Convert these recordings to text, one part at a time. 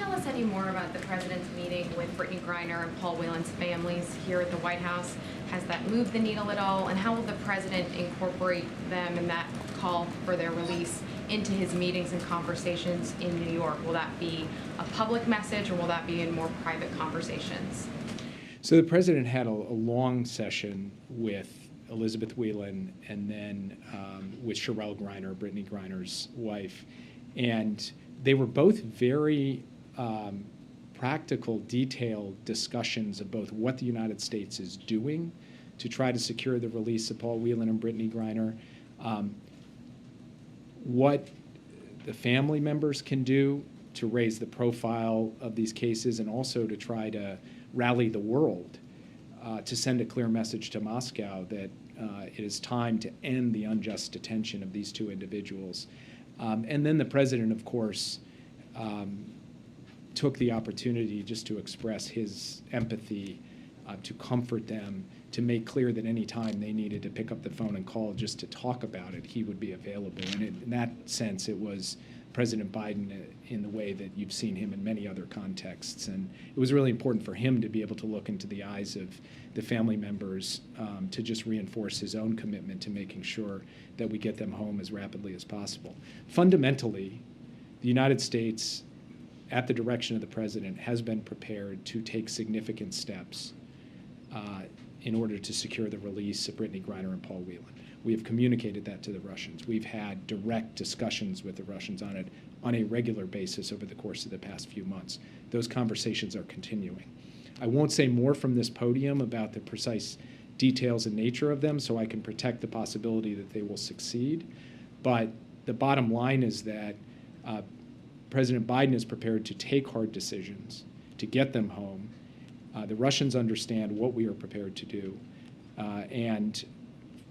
tell us any more about the president's meeting with Brittney Griner and Paul Whelan's families here at the White House? Has that moved the needle at all? And how will the president incorporate them and that call for their release into his meetings and conversations in New York? Will that be a public message, or will that be in more private conversations? So the president had a long session with Elizabeth Whelan and then with Sherelle Griner, Brittney Griner's wife. And they were both very practical, detailed discussions of both what the United States is doing to try to secure the release of Paul Whelan and Brittney Griner, what the family members can do to raise the profile of these cases, and also to try to rally the world to send a clear message to Moscow that it is time to end the unjust detention of these two individuals. And then the president, of course, took the opportunity just to express his empathy, to comfort them, to make clear that any time they needed to pick up the phone and call just to talk about it, he would be available. And in that sense, it was President Biden in the way that you've seen him in many other contexts. And it was really important for him to be able to look into the eyes of the family members to just reinforce his own commitment to making sure that we get them home as rapidly as possible. Fundamentally, the United States, at the direction of the president, has been prepared to take significant steps in order to secure the release of Brittney Griner and Paul Whelan. We have communicated that to the Russians. We've had direct discussions with the Russians on it on a regular basis over the course of the past few months. Those conversations are continuing. I won't say more from this podium about the precise details and nature of them, so I can protect the possibility that they will succeed. But the bottom line is that President Biden is prepared to take hard decisions to get them home. The Russians understand what we are prepared to do. And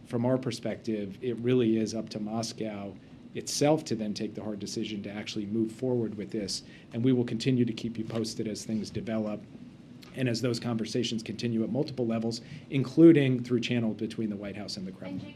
from our perspective, it really is up to Moscow itself to then take the hard decision to actually move forward with this. And we will continue to keep you posted as things develop and as those conversations continue at multiple levels, including through channels between the White House and the Kremlin.